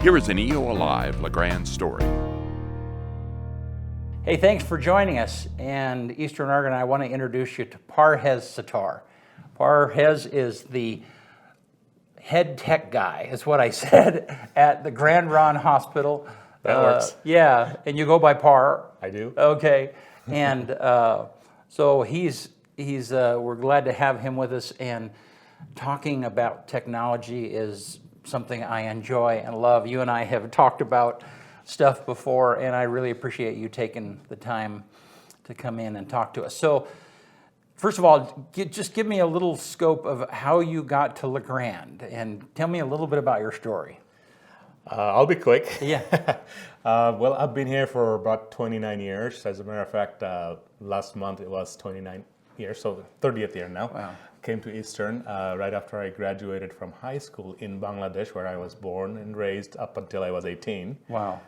Here is an EO Alive LaGrande story. Hey, thanks for joining us. And Eastern Oregon, I want to introduce you to Parhez Sattar. Parhez is the head tech guy, is what I said, at the Grande Ronde Hospital. That works. Yeah, and you go by Par. I do. Okay, and so we're glad to have him with us, and talking about technology is something I enjoy and love. You and I have talked about stuff before, and I really appreciate you taking the time to come in and talk to us. So, first of all, just give me a little scope of how you got to LaGrande, and tell me a little bit about your story. I'll be quick. Yeah. Well, I've been here for about 29 years. As a matter of fact, last month it was 29 years, so 30th year now. Wow. Came to Eastern right after I graduated from high school in Bangladesh, where I was born and raised up until I was 18. Wow.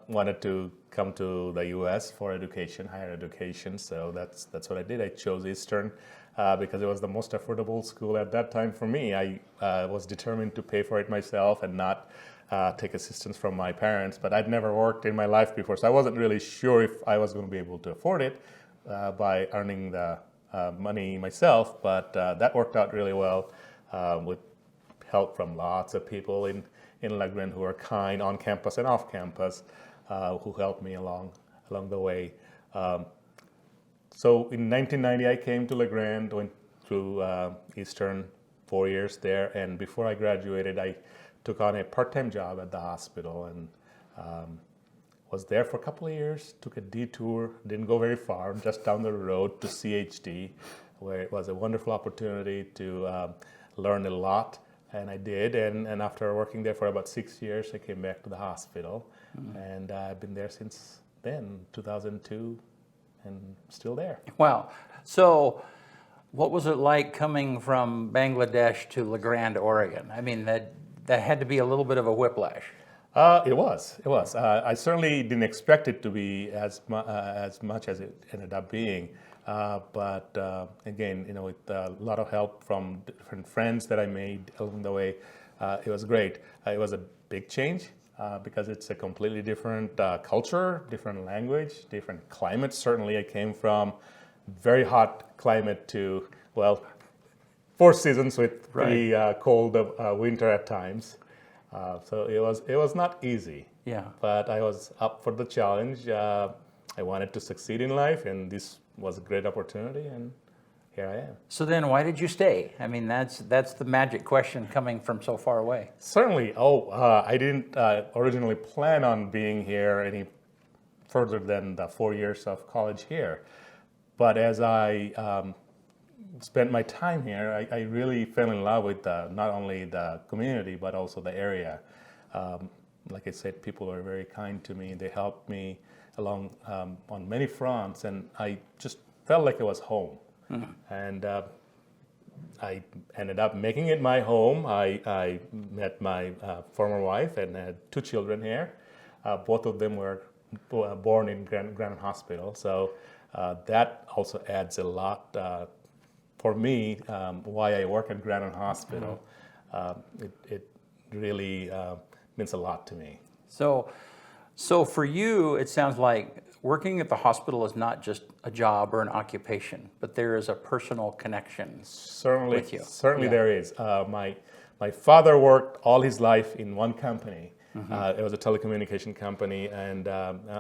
Wanted to come to the U.S. for education, higher education, so that's what I did. I chose Eastern because it was the most affordable school at that time for me. I was determined to pay for it myself and not take assistance from my parents, but I'd never worked in my life before, so I wasn't really sure if I was going to be able to afford it by earning the money myself, but that worked out really well with help from lots of people in LaGrande who are kind on campus and off campus, who helped me along the way. So in 1990, I came to LaGrande, went through Eastern, 4 years there, and before I graduated, I took on a part-time job at the hospital and was there for a couple of years, took a detour, didn't go very far, just down the road to CHD, where it was a wonderful opportunity to learn a lot, and I did, and after working there for about 6 years, I came back to the hospital, and I've been there since then, 2002, and still there. Wow. So, what was it like coming from Bangladesh to LaGrande, Oregon? I mean, that had to be a little bit of a whiplash. It was. I certainly didn't expect it to be as much as it ended up being. But again, with a lot of help from different friends that I made along the way, it was great. It was a big change because it's a completely different culture, different language, different climate. Certainly, I came from very hot climate to, well, 4 seasons with pretty cold winter at times. So it was not easy. Yeah. But I was up for the challenge. I wanted to succeed in life, and this was a great opportunity, and here I am. So then, why did you stay? I mean, that's the magic question coming from so far away. Certainly. I didn't originally plan on being here any further than the 4 years of college here. But as I spent my time here, I really fell in love with not only the community, but also the area. Like I said, people were very kind to me. They helped me along on many fronts, and I just felt like it was home. And I ended up making it my home. I met my former wife and had 2 children here. Both of them were born in Grande Ronde Hospital, so that also adds a lot for me, why I work at Grande Ronde Hospital. It really means a lot to me. So for you, it sounds like working at the hospital is not just a job or an occupation, but there is a personal connection with you. Certainly there is. My father worked all his life in one company. It was a telecommunication company, and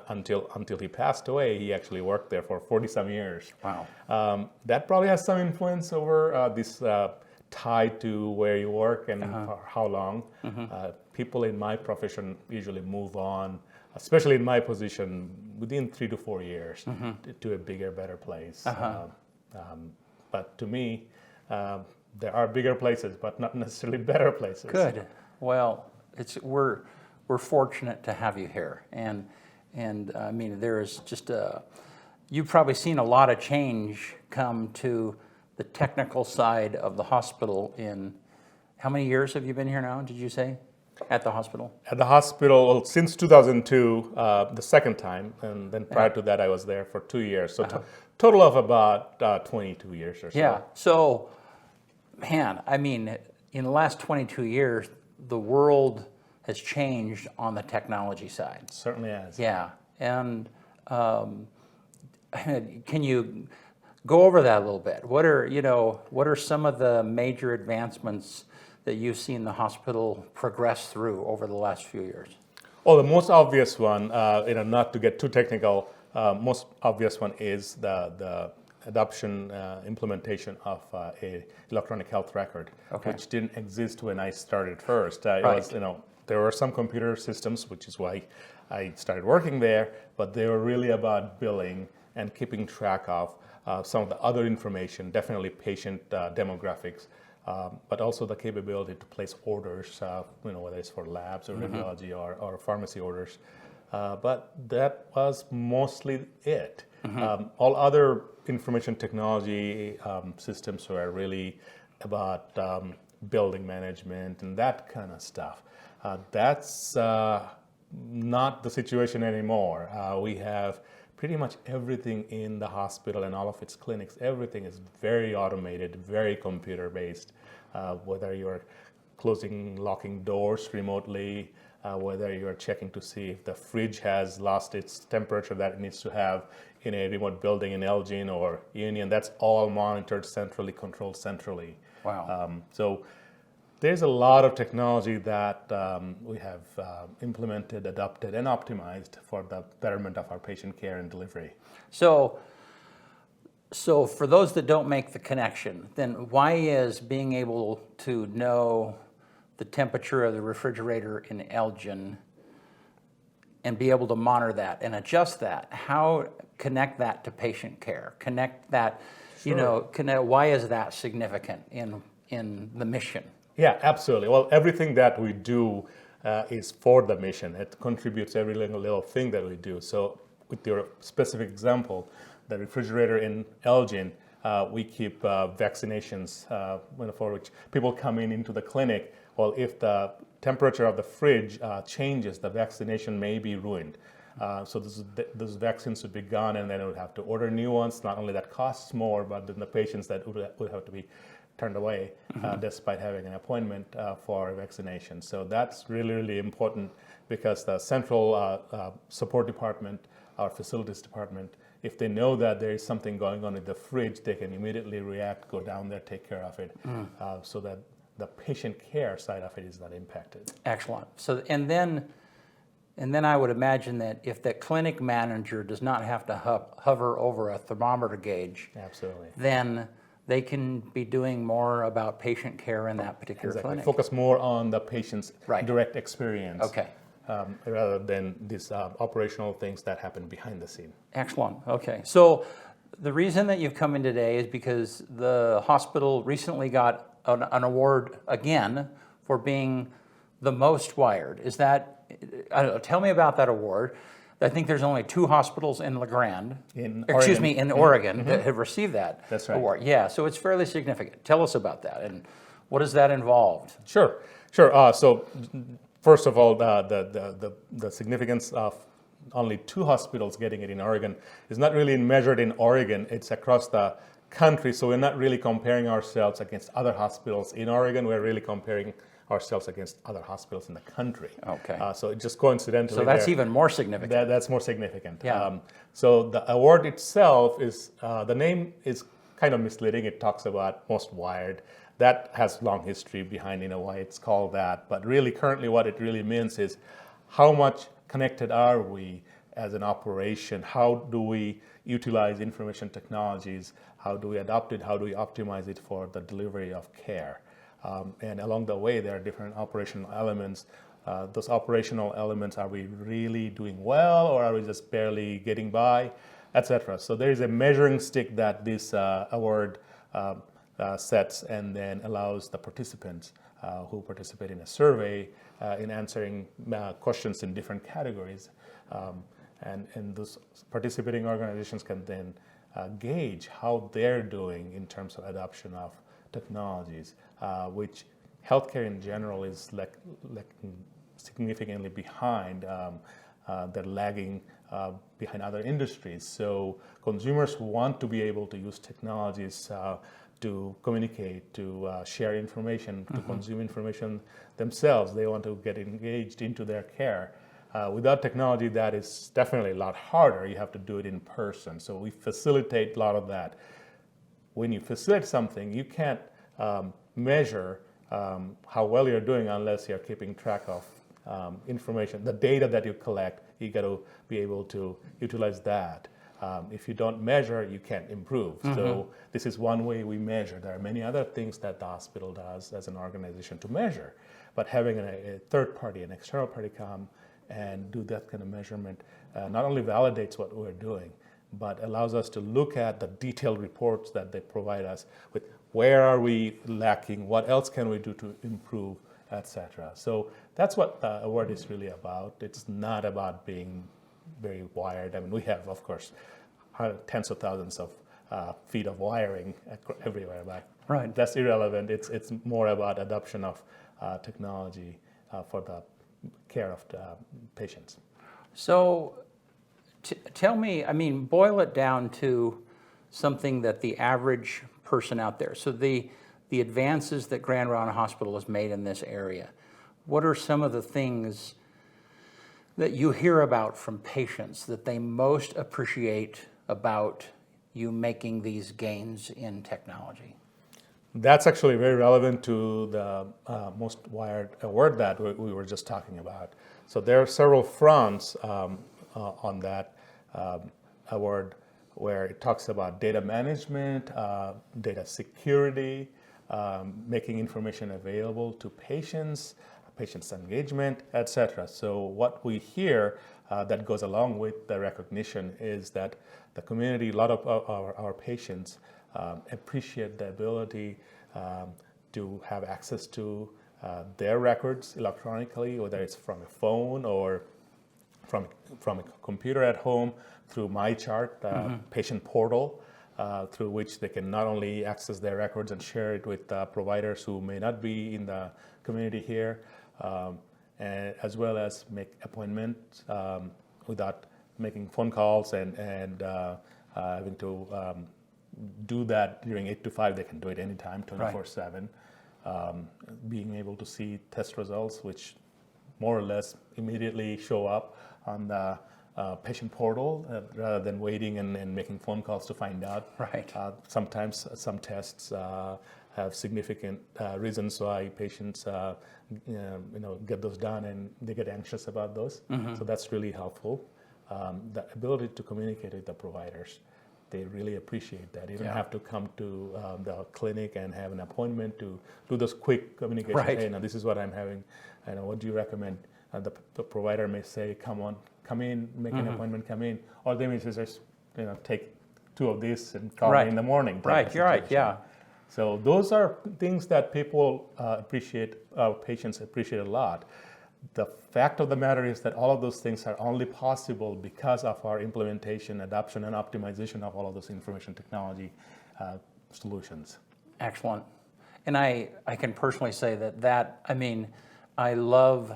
until he passed away, he actually worked there for 40-some years. Wow. That probably has some influence over this tie to where you work and for how long. People in my profession usually move on, especially in my position, within 3 to 4 years to a bigger, better place. But to me, there are bigger places, but not necessarily better places. Good. Well, we're fortunate to have you here, and I mean, there is just you've probably seen a lot of change come to the technical side of the hospital. In how many years have you been here now? Did you say at the hospital? At the hospital since 2002, the second time, and then prior to that, I was there for 2 years. So total of about 22 years or so. Yeah. So, man, I mean, in the last 22 years, the world has changed on the technology side. Certainly has. Yeah, and can you go over that a little bit? What are some of the major advancements that you've seen the hospital progress through over the last few years? Well, the most obvious one, not to get too technical, most obvious one is the adoption, implementation of a electronic health record, which didn't exist when I started first. It was, there were some computer systems, which is why I started working there, but they were really about billing and keeping track of some of the other information, definitely patient demographics, but also the capability to place orders, whether it's for labs or radiology or pharmacy orders. But that was mostly it. All other information technology systems were really about building management and that kind of stuff. That's not the situation anymore. We have pretty much everything in the hospital and all of its clinics. Everything is very automated, very computer-based, whether you're closing, locking doors remotely, whether you're checking to see if the fridge has lost its temperature that it needs to have in a remote building in Elgin or EONI, and that's all monitored centrally, controlled centrally. Wow. So there's a lot of technology that we have implemented, adopted, and optimized for the betterment of our patient care and delivery. So for those that don't make the connection, then why is being able to know the temperature of the refrigerator in Elgin and be able to monitor that and adjust that, how connect that to patient care? Connect that, why is that significant in the mission? Yeah, absolutely. Well, everything that we do is for the mission. It contributes every little thing that we do. So with your specific example, the refrigerator in Elgin, we keep vaccinations for which people come into the clinic. Well, if the temperature of the fridge changes, the vaccination may be ruined. So those vaccines would be gone, and then we would have to order new ones. Not only that costs more, but then the patients that would have to be turned away despite having an appointment for vaccination. So that's really, really important because the central support department, our facilities department, if they know that there is something going on in the fridge, they can immediately react, go down there, take care of it, so that the patient care side of it is not impacted. Excellent. So and then I would imagine that if the clinic manager does not have to hover over a thermometer gauge, absolutely, then they can be doing more about patient care in that particular clinic. Focus more on the patient's direct experience. Okay. Rather than these operational things that happen behind the scene. Excellent. Okay. So the reason that you've come in today is because the hospital recently got an award again for being the most wired. Is that, tell me about that award. I think there's only 2 hospitals in LaGrande, in Oregon that have received that award. Yeah, so it's fairly significant. Tell us about that and what has that involved? Sure. So first of all, the significance of only 2 hospitals getting it in Oregon is not really measured in Oregon. It's across the country, so we're not really comparing ourselves against other hospitals in Oregon. We're really comparing ourselves against other hospitals in the country. Okay. So it just coincidentally. So that's even more significant. That's more significant. Yeah. So the award itself is, the name is kind of misleading. It talks about most wired. That has long history behind why it's called that. But really, currently what it really means is how much connected are we as an operation? How do we utilize information technologies? How do we adopt it? How do we optimize it for the delivery of care? And along the way, there are different operational elements. Those operational elements, are we really doing well, or are we just barely getting by, etc.? So there is a measuring stick that this award sets and then allows the participants who participate in a survey in answering questions in different categories. And those participating organizations can then gauge how they're doing in terms of adoption of technologies, which healthcare in general is like significantly behind. They're lagging behind other industries. So consumers want to be able to use technologies to communicate, to share information, to consume information themselves. They want to get engaged into their care. Without technology, that is definitely a lot harder. You have to do it in person. So we facilitate a lot of that. When you facilitate something, you can't measure how well you're doing unless you're keeping track of information. The data that you collect, you got to be able to utilize that. If you don't measure, you can't improve. So this is one way we measure. There are many other things that the hospital does as an organization to measure. But having a third party, an external party come and do that kind of measurement not only validates what we're doing, but allows us to look at the detailed reports that they provide us with where are we lacking, what else can we do to improve, etc. So that's what the award is really about. It's not about being very wired. I mean, we have, of course, tens of thousands of feet of wiring everywhere, but that's irrelevant. It's more about adoption of technology for the care of the patients. So tell me, I mean, boil it down to something that the average person out there, so the advances that Grande Ronde Hospital has made in this area, what are some of the things that you hear about from patients that they most appreciate about you making these gains in technology? That's actually very relevant to the most wired award that we were just talking about. So there are several fronts on that award where it talks about data management, data security, making information available to patients, patients' engagement, etc. So what we hear that goes along with the recognition is that the community, a lot of our patients appreciate the ability to have access to their records electronically, whether it's from a phone or from a computer at home, through MyChart, patient portal, through which they can not only access their records and share it with providers who may not be in the community here, and as well as make appointments without making phone calls and having to do that during 8 to 5. They can do it anytime, 24/7. Being able to see test results, which more or less immediately show up on the patient portal rather than waiting and making phone calls to find out. Sometimes some tests have significant reasons why patients get those done, and they get anxious about those. So that's really helpful. The ability to communicate with the providers, they really appreciate that. You don't have to come to the clinic and have an appointment to do those quick communications. Hey, now this is what I'm having. What do you recommend? The provider may say, come in, make an appointment, come in. Or they may say, just take 2 of these and call me in the morning. You're right, yeah. So those are things that people appreciate, patients appreciate a lot. The fact of the matter is that all of those things are only possible because of our implementation, adoption, and optimization of all of those information technology solutions. Excellent. And I can personally say that I mean, I love,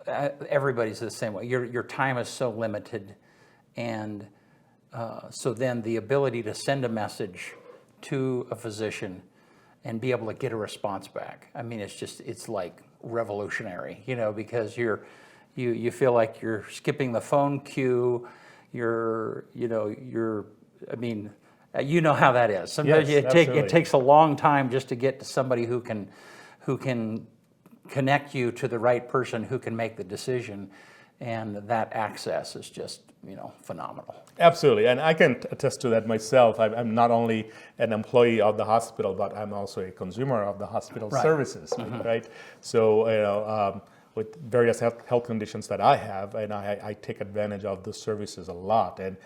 everybody's the same way. Your time is so limited, and so then the ability to send a message to a physician and be able to get a response back. I mean, it's like revolutionary, because you feel like you're skipping the phone queue. I mean, you know how that is. Sometimes it takes a long time just to get to somebody who can connect you to the right person who can make the decision, and that access is just phenomenal. Absolutely, and I can attest to that myself. I'm not only an employee of the hospital, but I'm also a consumer of the hospital services, right? So, with various health conditions that I have, and I take advantage of those services a lot, and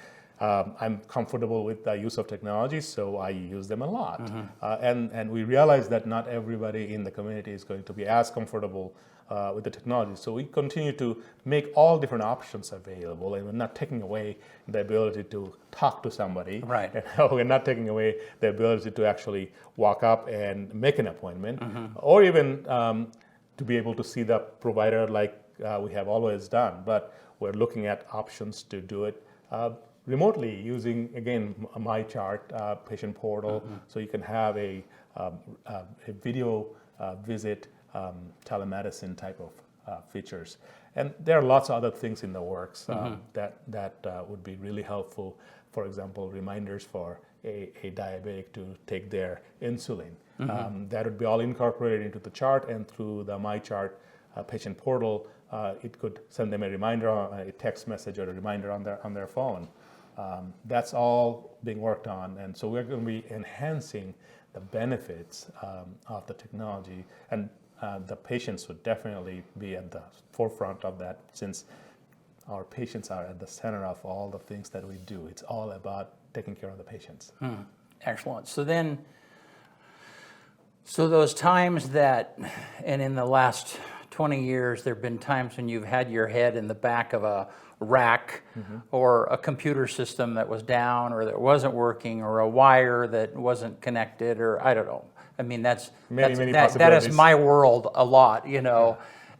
I'm comfortable with the use of technology, so I use them a lot. And we realize that not everybody in the community is going to be as comfortable with the technology. So we continue to make all different options available, and we're not taking away the ability to talk to somebody. We're not taking away the ability to actually walk up and make an appointment, or even to be able to see the provider like we have always done. But we're looking at options to do it remotely using, again, my chart, patient portal, so you can have a video visit, telemedicine type of features. And there are lots of other things in the works that would be really helpful. For example, reminders for a diabetic to take their insulin. That would be all incorporated into the chart, and through the My Chart patient portal, it could send them a reminder, a text message or a reminder on their phone. That's all being worked on, and so we're going to be enhancing the benefits of the technology, and the patients would definitely be at the forefront of that, since our patients are at the center of all the things that we do. It's all about taking care of the patients. Excellent. So those times that, and in the last 20 years, there have been times when you've had your head in the back of a rack or a computer system that was down or that wasn't working or a wire that wasn't connected, or I don't know. I mean, that is my world a lot, you know.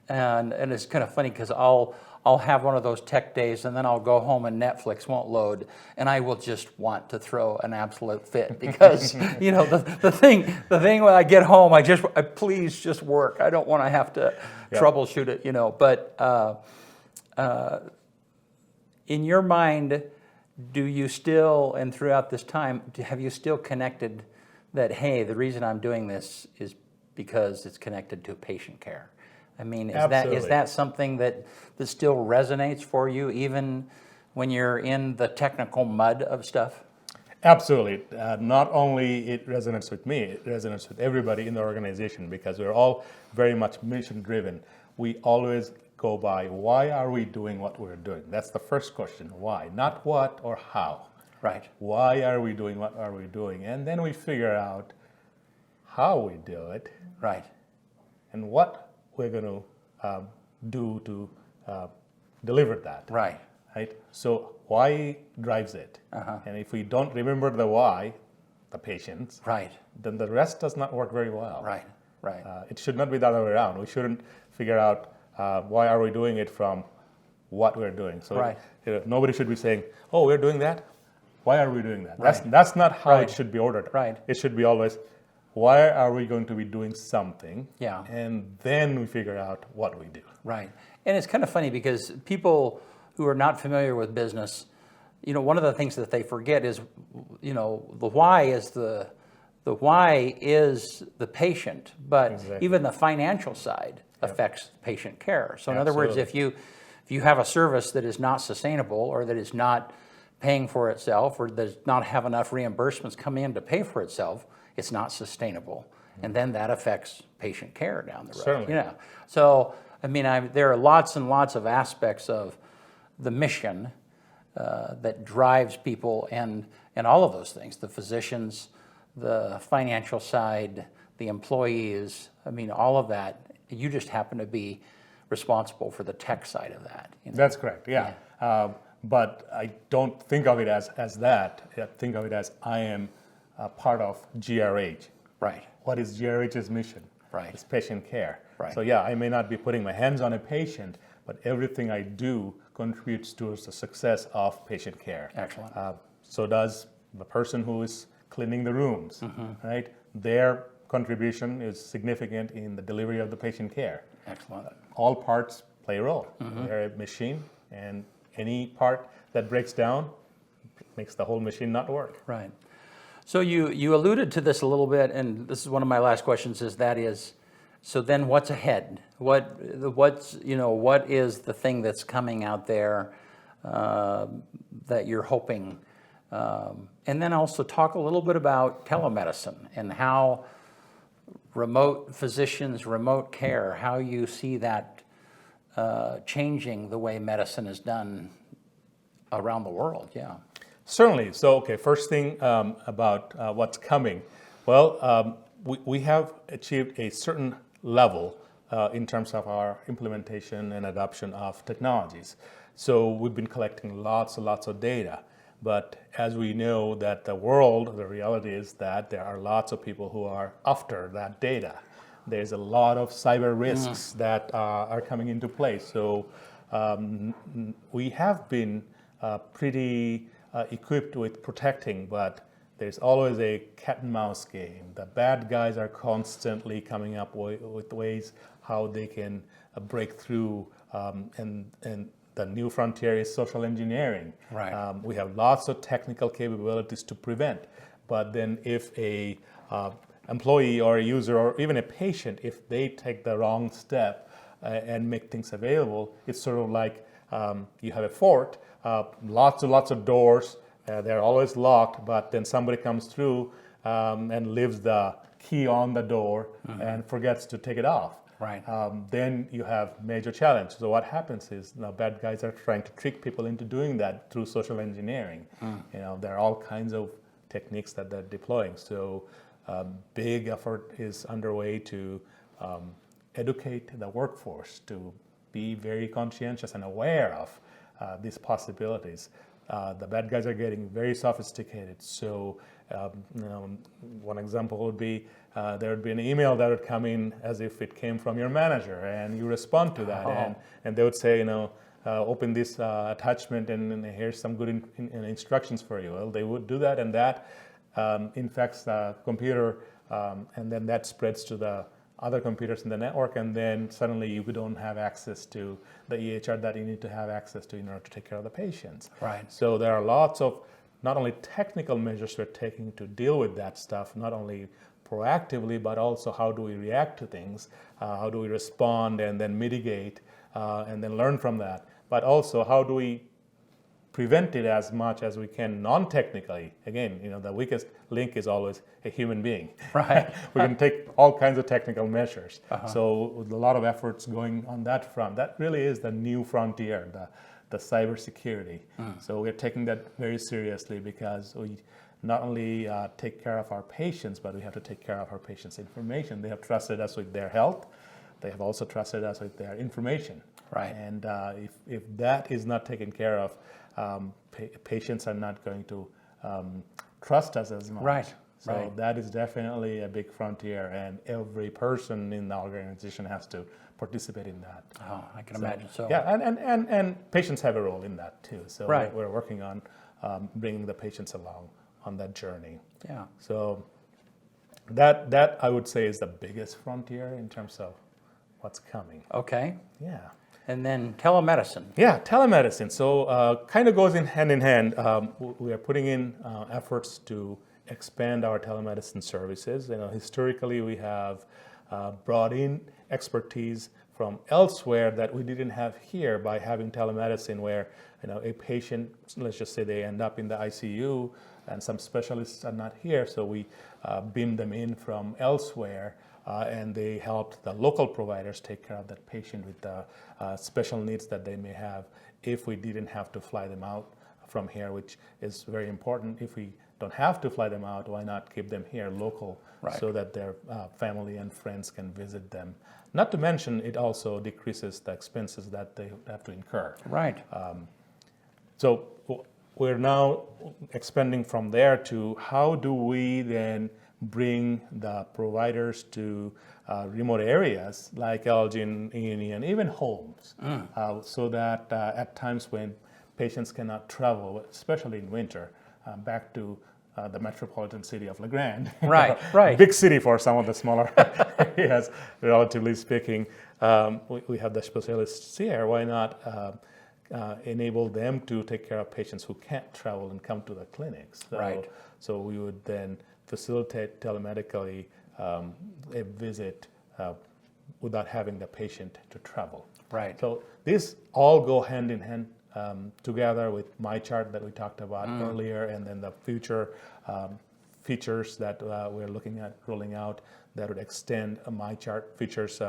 Yeah. And it's kind of funny because I'll have one of those tech days, and then I'll go home and Netflix won't load, and I will just want to throw an absolute fit because you know the thing when I get home, I please just work. I don't want to have to troubleshoot it, you know. But in your mind, do you still, and throughout this time, have you still connected that, hey, the reason I'm doing this is because it's connected to patient care? I mean, is that something that still resonates for you even when you're in the technical mud of stuff? Absolutely. Not only it resonates with me, it resonates with everybody in the organization, because we're all very much mission driven. We always go by, why are we doing what we're doing? That's the first question, why, not what or how. Right. Why are we doing what are we doing? And then we figure out how we do it. Right. And what we're going to do to deliver that. Right. Right. So why drives it? And if we don't remember the why, the patients, right, then the rest does not work very well. Right. Right. It should not be the other way around. We shouldn't figure out why are we doing it from what we're doing. So right. Nobody should be saying, "Oh, we're doing that. Why are we doing that?" Right. That's not how right. it should be ordered. Right. It should be always, why are we going to be doing something? Yeah. And then we figure out what we do. Right. And it's kind of funny because people who are not familiar with business, you know, one of the things that they forget is, you know, the why is the patient, but exactly. even the financial side affects patient care. So in other words, if you have a service that is not sustainable, or that is not paying for itself, or does not have enough reimbursements come in to pay for itself, it's not sustainable. And then that affects patient care down the road. Certainly. Yeah. So, I mean, there are lots and lots of aspects of the mission that drives people, and all of those things, the physicians, the financial side, the employees, I mean, all of that. You just happen to be responsible for the tech side of that. You know? That's correct, yeah. But I don't think of it as that. I think of it as I am a part of GRH. Right. What is GRH's mission? Right. It's patient care. Right. So yeah, I may not be putting my hands on a patient, but everything I do contributes towards the success of patient care. Excellent. So does the person who is cleaning the rooms, right? Their contribution is significant in the delivery of the patient care. Excellent. All parts play a role. They're a machine, and any part that breaks down makes the whole machine not work. Right. So you alluded to this a little bit, and this is one of my last questions. So then what's ahead? What is the thing that's coming out there that you're hoping? And then also talk a little bit about telemedicine and how remote physicians, remote care, how you see that changing the way medicine is done around the world. Yeah. Certainly. So, okay, first thing about what's coming. Well, we have achieved a certain level in terms of our implementation and adoption of technologies. So we've been collecting lots and lots of data. But as we know that the reality is that there are lots of people who are after that data. There's a lot of cyber risks that are coming into play. So we have been pretty equipped with protecting, but there's always a cat and mouse game. The bad guys are constantly coming up with ways how they can break through, and the new frontier is social engineering. Right. We have lots of technical capabilities to prevent, but then if a employee or a user or even a patient, if they take the wrong step and make things available, it's sort of like you have a fort, lots of doors, they're always locked, but then somebody comes through and leaves the key on the door and forgets to take it off. Right. Then you have major challenge. So what happens is bad guys are trying to trick people into doing that through social engineering. There are all kinds of techniques that they're deploying. So big effort is underway to educate the workforce to be very conscientious and aware of these possibilities. The bad guys are getting very sophisticated. So, one example would be there would be an email that would come in as if it came from your manager, and you respond to that, and they would say, open this attachment, and here's some good instructions for you. Well, they would do that, and that infects the computer, and then that spreads to the other computers in the network, and then suddenly you don't have access to the EHR that you need to have access to in order to take care of the patients. Right. So there are lots of not only technical measures we're taking to deal with that stuff, not only proactively, but also how do we react to things, how do we respond and then mitigate and then learn from that, but also how do we prevent it as much as we can non-technically. Again, the weakest link is always a human being. Right. We can take all kinds of technical measures. So with a lot of efforts going on that front, that really is the new frontier, the cybersecurity. So we're taking that very seriously because we not only take care of our patients, but we have to take care of our patients' information. They have trusted us with their health. They have also trusted us with their information. Right. And if that is not taken care of, patients are not going to trust us as much. Right. So that is definitely a big frontier, and every person in the organization has to participate in that. Oh, I can imagine so. Yeah, and patients have a role in that too. So Right. we're working on bringing the patients along on that journey. Yeah. So that I would say is the biggest frontier in terms of what's coming. Okay. Yeah. And then telemedicine. Yeah, telemedicine. So kind of goes in hand. We are putting in efforts to expand our telemedicine services. Historically we have brought in expertise from elsewhere that we didn't have here by having telemedicine, where a patient, let's just say they end up in the ICU and some specialists are not here, so we beam them in from elsewhere. And they helped the local providers take care of that patient with the special needs that they may have if we didn't have to fly them out from here, which is very important. If we don't have to fly them out, why not keep them here local, Right. so that their family and friends can visit them? Not to mention, it also decreases the expenses that they have to incur. Right. So we're now expanding from there to how do we then bring the providers to remote areas like Elgin, EONI, and even homes, so that at times when patients cannot travel, especially in winter, back to the metropolitan city of LaGrande. Right, right. Big city for some of the smaller areas, relatively speaking. We have the specialists here. Why not enable them to take care of patients who can't travel and come to the clinics? Right. So we would then facilitate telemedically a visit without having the patient to travel. Right. So these all go hand in hand together with MyChart that we talked about earlier, and then the future features that we're looking at rolling out that would extend MyChart features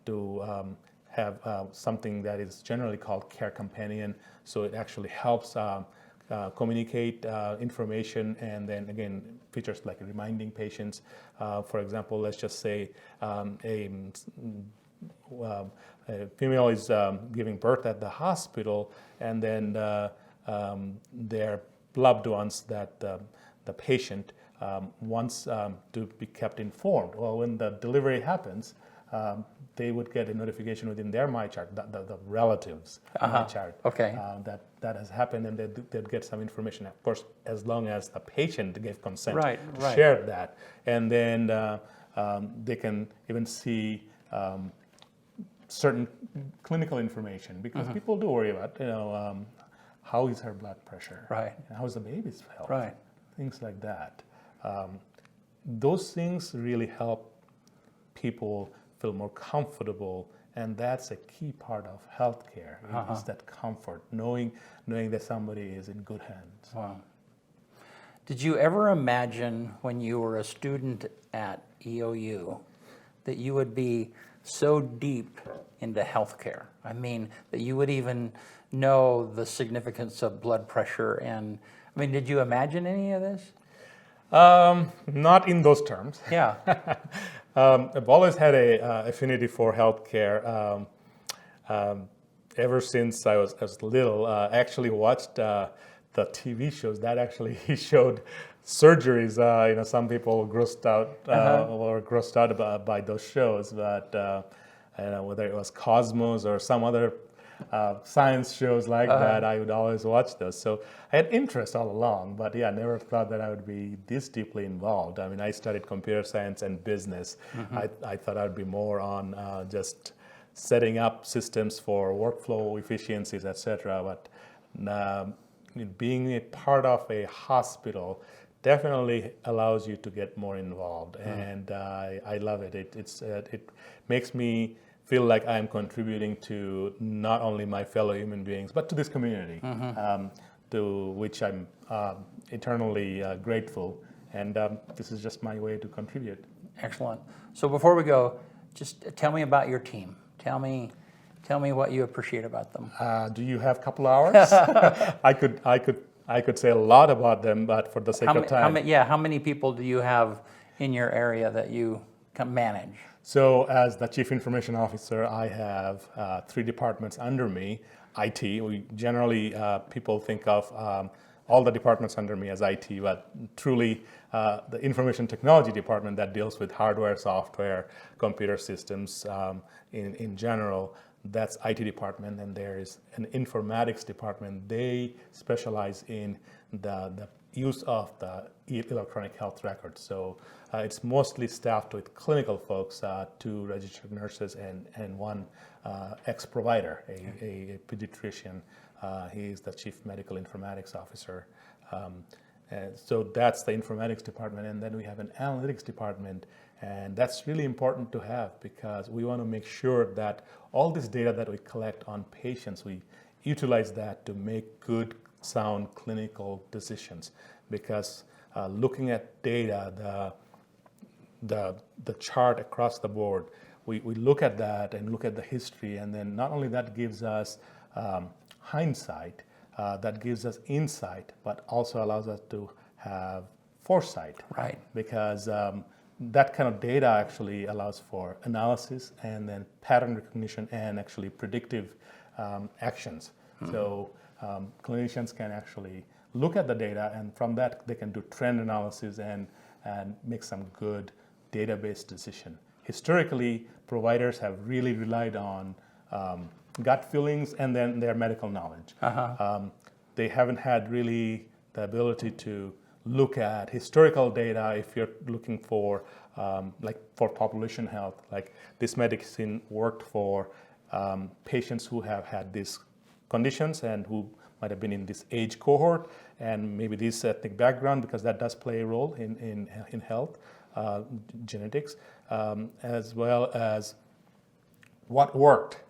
to have something that is generally called Care Companion. So it actually helps communicate information, and then again features like reminding patients. For example, let's just say a female is giving birth at the hospital, and then their loved ones that the patient wants to be kept informed. Well, when the delivery happens, they would get a notification within their MyChart, the relatives MyChart, Okay. that has happened, and they'd get some information. Of course, as long as the patient gave consent Right, to right. share that, and then they can even see certain clinical information, because people do worry about, how is her blood pressure, Right. and how is the baby's health, Right. things like that. Those things really help people feel more comfortable, and that's a key part of healthcare. Is that comfort, knowing that somebody is in good hands. Wow. Did you ever imagine when you were a student at EOU that you would be so deep into healthcare? I mean, that you would even know the significance of blood pressure, and I mean, did you imagine any of this? Not in those terms. Yeah. I've always had a affinity for healthcare. Ever since I was little, I actually watched the TV shows that actually showed surgeries. Some people grossed out by those shows, but whether it was Cosmos or some other science shows like that, I would always watch those. So I had interest all along, but yeah, I never thought that I would be this deeply involved. I mean, I studied computer science and business. I thought I would be more on just setting up systems for workflow efficiencies, etc. But being a part of a hospital definitely allows you to get more involved, and I love it. It makes me feel like I'm contributing to not only my fellow human beings, but to this community, to which I'm eternally grateful. And this is just my way to contribute. Excellent. So before we go, just tell me about your team. Tell me what you appreciate about them. Do you have a couple hours? I could say a lot about them, but for the sake of time. How many people do you have in your area that you can manage? So as the Chief Information Officer, I have 3 departments under me. IT, we generally, people think of all the departments under me as IT, but truly the Information Technology Department that deals with hardware, software, computer systems in general, that's IT department. And there is an Informatics Department. They specialize in the use of the electronic health records. So it's mostly staffed with clinical folks, 2 registered nurses and 1 ex-provider, a pediatrician. He is the Chief Medical Informatics Officer. And so that's the Informatics Department. And then we have an Analytics Department. And that's really important to have, because we want to make sure that all this data that we collect on patients, we utilize that to make good, sound clinical decisions. Because looking at data, the chart across the board, we look at that and look at the history, and then not only that gives us hindsight, that gives us insight, but also allows us to have foresight. Right. Because that kind of data actually allows for analysis and then pattern recognition and actually predictive actions. So clinicians can actually look at the data, and from that they can do trend analysis and make some good database decision. Historically, providers have really relied on gut feelings and then their medical knowledge. They haven't had really the ability to look at historical data. If you're looking for like for population health, like this medicine worked for patients who have had these conditions and who might have been in this age cohort and maybe this ethnic background, because that does play a role in health, genetics, as well as what worked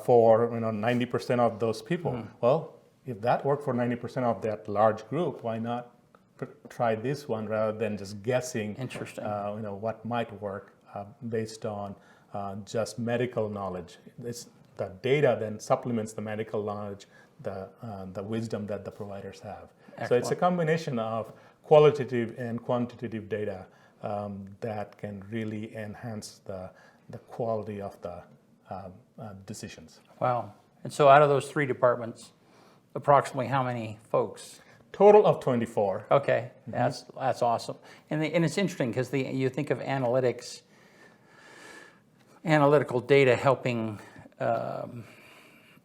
for 90% of those people. Well, if that worked for 90% of that large group, why not try this one rather than just guessing? Interesting. What might work based on just medical knowledge. The data then supplements the medical knowledge, the wisdom that the providers have. Excellent. So it's a combination of qualitative and quantitative data that can really enhance the quality of the decisions. Wow. And so out of those 3 departments, approximately how many folks? Total of 24. Okay, that's awesome. And it's interesting because you think of analytics analytical data helping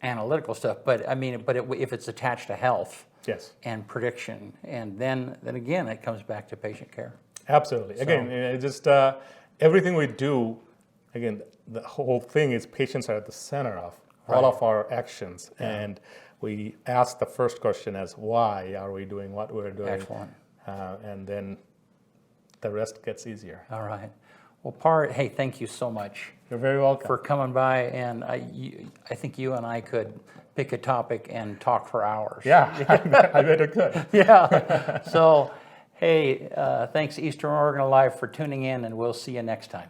analytical stuff, but I mean, if it's attached to health Yes. and prediction, and then again, it comes back to patient care. Absolutely. Again, it just everything we do, again, the whole thing is patients are at the center of all of our actions, and we ask the first question as why are we doing what we're doing? Excellent. And then the rest gets easier. All right. Well, Parhez, hey, thank you so much You're very welcome. for coming by, and I think you and I could pick a topic and talk for hours. Yeah, I bet it could. Yeah. So, hey, thanks Eastern Oregon Alive for tuning in, and we'll see you next time.